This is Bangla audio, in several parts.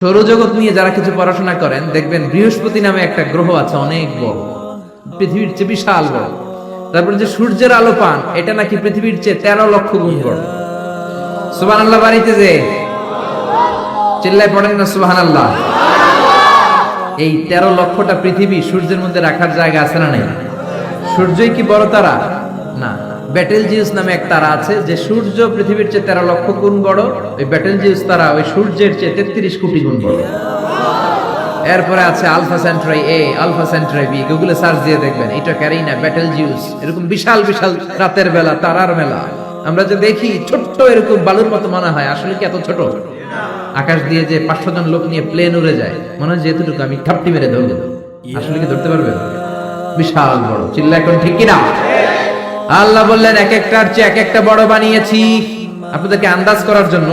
সৌরজগৎ নিয়ে যারা কিছু পড়াশোনা করেন দেখবেন বৃহস্পতি নামে একটা গ্রহ আছে, অনেক বড়, পৃথিবীর চেয়ে বিশাল বড়। তারপরে যে সূর্যের আলো পান, এটা নাকি পৃথিবীর চেয়ে 13 লক্ষ গুণ বড়। সুবহানাল্লাহ বাড়িতে যে চিল্লায় পড়েন না সুবহানাল্লাহ। এই 13 লক্ষটা পৃথিবী সূর্যের মধ্যে রাখার জায়গা আছে না নাই? সূর্যই কি বড় তারা? না। ব্যাটেলজিউস নামে এক তারা আছে, যে সূর্য পৃথিবীর চেয়ে 13 লক্ষ গুণ বড়। ওই ব্যাটেলজিউস তারা ওই সূর্যের চেয়ে 33 কোটি গুণ বড়। এরপরে আছে আলফা সেন্ট্রাই এ, আলফা সেন্ট্রাই বি, গুগলে সার্চ দিয়ে দেখবেন এটা ক্যারিনা, ব্যাটেলজিউস, এরকম বিশাল বিশাল রাতের বেলা তারার মেলা। আমরা যে দেখি ছোট্ট এরকম বালুর মতো মনে হয়, আসলে কি এত ছোট? আকাশ দিয়ে যে 500 জন লোক নিয়ে প্লেন উড়ে যায়, মনে হয় যেতটুকু আমি ঠাপটি মেরে ধরবো, আসলে কি ধরতে পারবে? বিশাল বড়। চিল্লা এখন ঠিক কিনা? আল্লাহ বললেন এক একটার চেয়ে এক একটা বড় বানিয়েছি। আপনাদেরকে আন্দাজ করার জন্য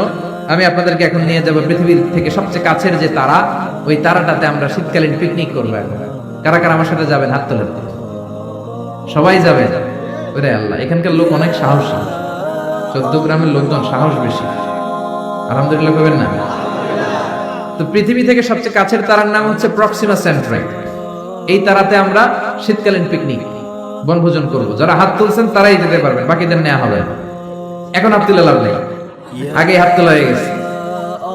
আমি আপনাদেরকে এখন নিয়ে যাব পৃথিবীর থেকে সবচেয়ে কাছের যে তারা, ওই তারাটাতে আমরা শীতকালীন পিকনিক করবো। এখন কারা কারা আমার সাথে যাবেন? হাত তোলেন। সবাই যাবে? ওরে আল্লাহ, এখানকার লোক অনেক সাহসী। 14 গ্রামের লোকজন সাহস বেশি। আলহামদুলিল্লাহ করবেন না? তো পৃথিবী থেকে সবচেয়ে কাছের তারার নাম হচ্ছে প্রক্সিমা সেন্ট্রাই। এই তারাতে আমরা শীতকালীন পিকনিক বনভোজন করব। যারা হাত তুলছেন তারাই যেতে পারবেন, বাকিদের নেওয়া হবে না। এখন হাত তুলে লাভ নেই, আগে হাত তোলা হয়ে গেছে।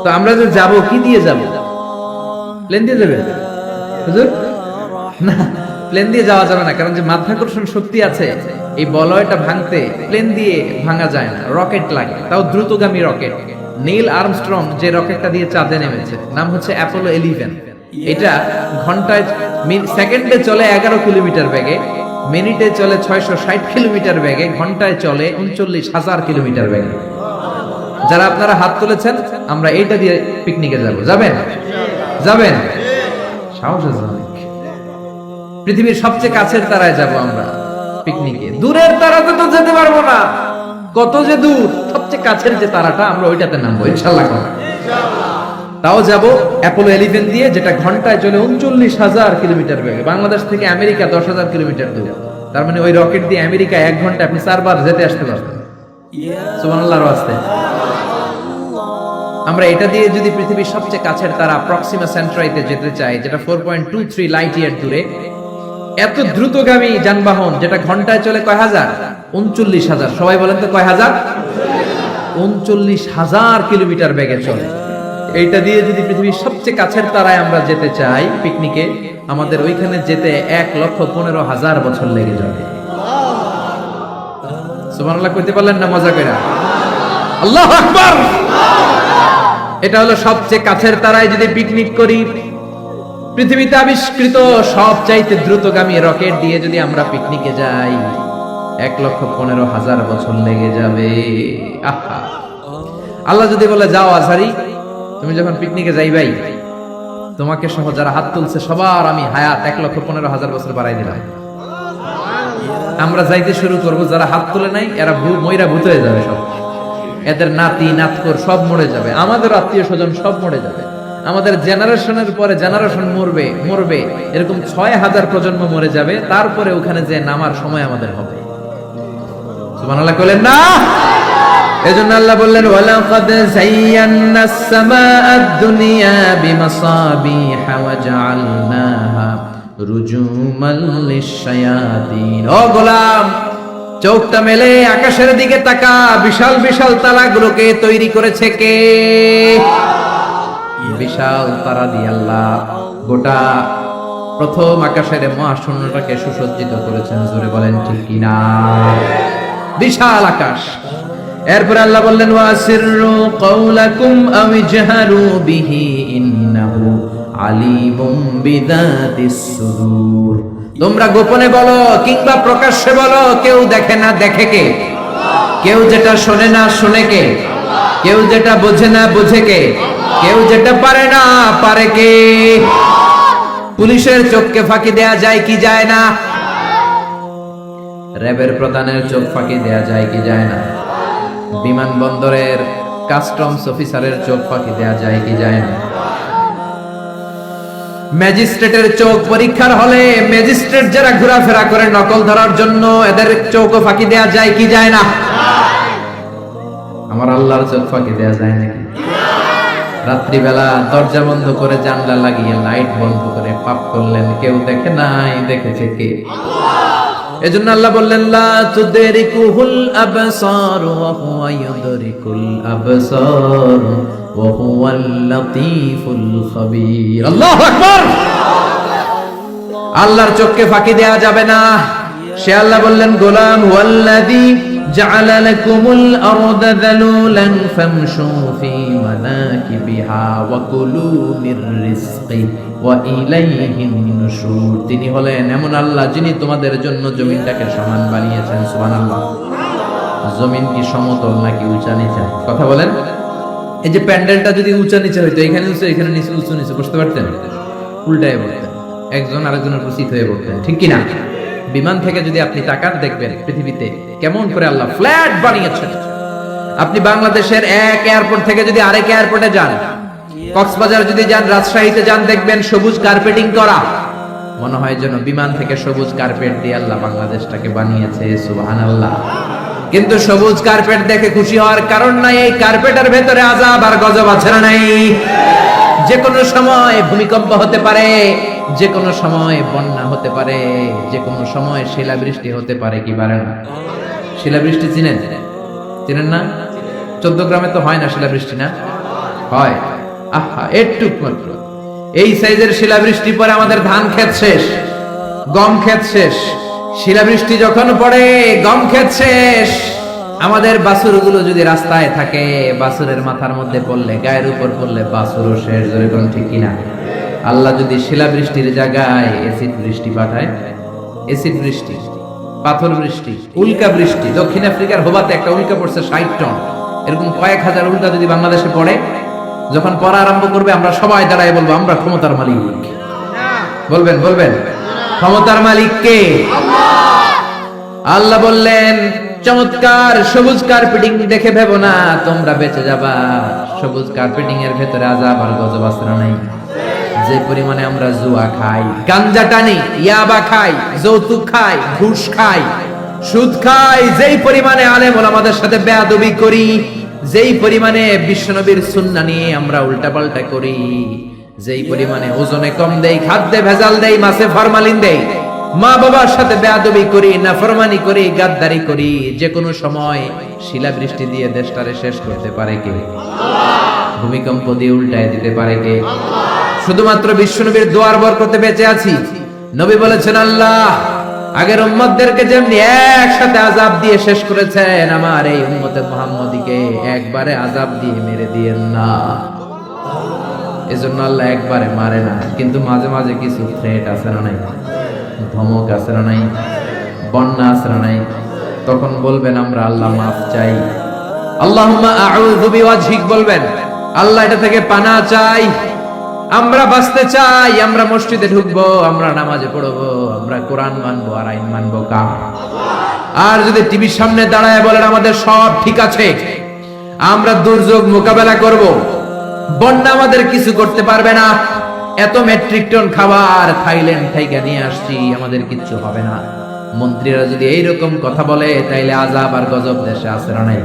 তো আমরা যে যাব, কি দিয়ে যাব? প্লেন দিয়ে যাবে হুজুর? না, প্লেন দিয়ে যাওয়া যাবে না, কারণ যে মাধ্যাকর্ষণ শক্তি আছে এই বলয়টা ভাঙতে প্লেন দিয়ে ভাঙা যায় না, রকেট লাগে, তাও দ্রুতগামী রকেট। নীল আর্মস্ট্রং যে রকেটটা দিয়ে চাঁদে নেমেছে, নাম হচ্ছে অ্যাপোলো 11। এটা ঘন্টায় সেকেন্ডে চলে 11 কিলোমিটার বেগে, মিনিটে চলে 660 কিলোমিটার বেগে, ঘন্টায় চলে 39,000 কিলোমিটার বেগে। যারা আপনারা হাত তুলেছেন, আমরা এইটা দিয়ে পিকনিকে যাব। যাবেন? যাবেন? সাহস আছে অনেক। পৃথিবীর সবচেয়ে কাছের তারায় যাব আমরা পিকনিকে। দূরের তারাতে তো যেতে পারবো না, কত যে দূর। সবচেয়ে কাছের যে তারাটা, আমরা ওইটাতে নামবো ইনশাআল্লাহ। তাও যাব অ্যাপোলো 11 দিয়ে, যেটা ঘন্টায় চলে 39,000 কিলোমিটার বেগে। বাংলাদেশ থেকে আমেরিকা 10,000 কিলোমিটার দূর। তার মানে ওই রকেট দিয়ে আমেরিকা 1 ঘন্টায় আপনি 4 বার যেতে আসতে পারবেন। সুবহানাল্লাহর ওয়াস্তে। আমরা এটা দিয়ে যদি পৃথিবীর সবচেয়ে কাছের তারা প্রক্সিমা সেন্ট্রাইতে যেতে চাই, যেটা 4.23 লাইট ইয়ার দূরে, এত দ্রুতগামী যানবাহন যেটা ঘন্টায় চলে কয় হাজার? 39,000। সবাই বলেন তো কয় হাজার? 39,000 কিলোমিটার বেগে চলে। এইটা দিয়ে যদি পৃথিবীর সবচেয়ে কাছের তারায় আমরা যেতে চাই পিকনিকে, আমাদের ওইখানে যেতে 1,15,000 বছর লেগে যাবে। সুবহানাল্লাহ কইতে পারলেন না মজা করে? আল্লাহু আকবার। এটা হলো সবচেয়ে কাছের তারায় যদি পিকনিক করি, পৃথিবীতে আবিষ্কৃত সবচাইতে দ্রুতগামী রকেট দিয়ে যদি আমরা পিকনিকে যাই, 1,15,000 বছর লেগে যাবে। আহা, আল্লাহ যদি বলে যাও আজহারি, তুমি যখন পিকনিকে যাইবাই, তোমাকে সহ যারা হাত তুলছে সবার আমি হায়াত 1,15,000 বছর বাড়াই দিলাম। আমরা যাইতে শুরু করব, যারা হাত তুলে নাই এরা মইরা ভূত হয়ে যাবে সব। এদের নাতি নাতকর সব মরে যাবে, আমাদের আত্মীয় স্বজন সব মরে যাবে, আমাদের জেনারেশনের পরে জেনারেশন মরবে, এরকম 6,000 প্রজন্ম মরে যাবে। তারপরে ওখানে যে নামার সময় আমাদের হবে। সুবহানাল্লাহ বলেন না? এজন্য আল্লাহ বললেন ওয়ালাকাদ যায়্যানাস সামাআদ দুনিয়া বিমাসাবিহা ওয়া জাআলনাহা রুজুমান লিশ-শায়াতিন। ও গোলাম, চোখটা মেলে আকাশের দিকে তাকা, বিশাল বিশাল তারাগুলোকে তৈরি করেছে কে? বিশাল তারা দিয়ে আল্লাহ গোটা প্রথম আকাশের মহাশূন্যটাকে সুসজ্জিত করেছেন। জোরে বলেন ঠিক কিনা? বিশাল আকাশ। এরপর আল্লাহ বললেন ওয়াসিররু কাওলাকুম আও ইজহারু বিহি ইন্নাহু আলিমুম বিযাতিস সুদূর। তোমরা গোপনে বলো কিংবা প্রকাশ্যে বলো, কেউ দেখে না দেখে কে? কেউ যেটা শোনে না শোনে কে? কেউ যেটা বোঝে না বোঝে কে? কেউ যেটা পারে না পারে কে? পুলিশের চোখকে ফাঁকি দেয়া যায় কি যায় না? র্যাবের প্রধানের চোখ ফাঁকি দেয়া যায় কি যায় না? বিমানবন্দরের কাস্টমস অফিসারের চোখ ফাঁকি দেয়া যায় কি যায় না? ম্যাজিস্ট্রেটের চোখ পরীক্ষার হলে ম্যাজিস্ট্রেট যারা ঘোরাফেরা করে নকল ধরার জন্য, এদের চোখও ফাঁকি দেয়া যায় কি যায় না? আমার আল্লাহর চোখ ফাঁকি দেয়া যায় নাকি? রাত্রিবেলা দরজা বন্ধ করে জানলা লাগিয়ে লাইট বন্ধ করে পাপ করলেন, কেউ দেখে নাই, দেখেছে কে? এজন্য আল্লাহ বললেন লা তুদরিকুহুল আবসার ওয়া হুয়া ইউদরিকুল আবসার ওয়া হুয়াল লাতীফুল খাবীর। আল্লাহু আকবার। আল্লাহর চোখকে ফাঁকি দেয়া যাবে না। সে আল্লাহ বললেন গোলাম হুয়াল্লাযী জাআলা লাকুমুল আরদা যালুলান ফামশু ফি মানাকিবিহা ওয়া কুলু মির রিজকি ওয়া ইলাইহিন নুশুর। তিনি হলেন এমন আল্লাহ যিনি তোমাদের জন্য জমিনটাকে সমান বানিয়েছেন। সুবহানাল্লাহ। জমিন কি সমতল নাকি উঁচা নিচা? কথা বলেন। এই যে প্যান্ডেলটা যদি উঁচা নিচা হইতো, এখানে উঁচু এখানে নিচু, উঁচু নিচু বসতে পারতেন? উল্টায় বসতেন, একজন আরেকজনের উপর চিত হয়ে পড়তেন, ঠিক কিনা? বিমান থেকে যদি আপনি তাকান দেখবেন পৃথিবীতে কেমন করে আল্লাহ ফ্ল্যাট বানিয়েছেন। আপনি বাংলাদেশের এক এয়ারপোর্ট থেকে যদি আরেক এয়ারপোর্টে যান, কক্সবাজার যদি যান, রাজশাহীতে যান, দেখবেন সবুজ কার্পেটিং করা। মনে হয় যেন বিমান থেকে সবুজ কার্পেট দিয়ে আল্লাহ বাংলাদেশটাকে বানিয়েছে। সুবহানাল্লাহ। কিন্তু সবুজ কার্পেট দেখে খুশি হওয়ার কারণ নাই, এই কার্পেটের ভেতরে আযাব আর গজব আছে না নাই? যে কোনো সময় ভূমিকম্প হতে পারে, যে কোনো সময় বন্যা হতে পারে, যে কোনো সময় শিলাবৃষ্টি হতে পারে, কি পারে না? শিলাবৃষ্টি চিনেন? চিনেন না? 14 গ্রামে তো হয় না শিলাবৃষ্টি, না হয়? আহা, একটুক মাত্র এই সাইজের শিলাবৃষ্টি পরে আমাদের ধান ক্ষেত শেষ, গম ক্ষেত শেষ। শিলাবৃষ্টি যখন পড়ে গম ক্ষেত শেষ। আমাদের বাছুরগুলো যদি রাস্তায় থাকে, বাছুরের মাথার মধ্যে পড়লে, গায়ের উপর পড়লে বাছুরও শেষ। যেরকম ঠিক কিনা? আল্লাহ যদি শিলাবৃষ্টির জায়গায় এসিড বৃষ্টি পাঠায়, এসিড বৃষ্টি, পাথর বৃষ্টি, উল্কা বৃষ্টি। দক্ষিণ আফ্রিকার হোবাতে একটা উল্কা পড়ছে 60 টন। এরকম কয়েক হাজার উল্কা যদি বাংলাদেশে পড়ে, যখন পড়া আরম্ভ করবে আমরা সবাই দাঁড়ায় বলবো আমরা ক্ষমতার মালিক। বলবেন বলবেন ক্ষমতার মালিক কে? আল্লাহ বললেন চমৎকার সবুজ কার্পেটিং দেখে ভেবো না তোমরা বেঁচে যাবা। সবুজ কার্পেটিং এর ভেতরে আযাব আর গজব আছে না নাই? যে পরিমাণে আমরা জুয়া খাই, গাঞ্জা টানি, ইয়াবা খাই, যৌতুক খাই, ঘুষ খাই, সুদ খাই, যেই পরিমাণে আলেম ওলামাদের সাথে বেয়াদবি করি, যেই পরিমাণে বিশ্বনবীর সুন্নাহ নিয়ে আমরা উল্টাপাল্টা করি, যেই পরিমাণে ওজনে কম দেই, খাদ্যে ভেজাল দেই, মাছে ফরমালিন দেই, মা বাবার সাথে বেয়াদবি করি, নাফরমানি করি, গাদ্দারি করি, যে কোনো সময় শিলাবৃষ্টি দিয়ে দেশটারে শেষ করতে পারে কে? ভূমিকম্প দিয়ে উল্টায় দিতে পারে কে? শুধুমাত্র বিশ্বনবীর দোয়ার বরকতে বেঁচে আছি। নবী বলেছেন আল্লাহ আগের উম্মতদেরকে যেমনি একসাথে আযাব দিয়ে শেষ করেছেন, আমার এই উম্মতে মুহাম্মদীকে একবারে আযাব দিয়ে মেরে দিয়েন না। এজন্য আল্লাহ একবারে মারে না, কিন্তু মাঝে মাঝে কিছু থ্রেট আছে না নাই? ধমক আছে না নাই? বন্যা আছে না নাই? তখন বলবেন আমরা আল্লাহ মাফ চাই, আল্লাহুম্মা আউযু বিওয়াজহিক বলবেন, আল্লাহ এটা থেকে পানাহ চাই, আমরা বাঁচতে চাই, আমরা মসজিদে ঢুকবো, আমরা নামাজে পড়বো, আমরা কোরআন মানবো আর আইন মানবো কার? আর যদি টিভির সামনে দাঁড়ায় বলেন আমাদের সব ঠিক আছে, আমরা দুর্যোগ মোকাবেলা করব, বন্যা আমাদের কিছু করতে পারবে না, এত মেট্রিক টন খাবার থাইল্যান্ড থেকে নিয়ে আসছি, আমাদের কিচ্ছু হবে না, মন্ত্রীরা যদি এইরকম কথা বলে তাইলে আযাব আর গজব দেশে আছে না নাই?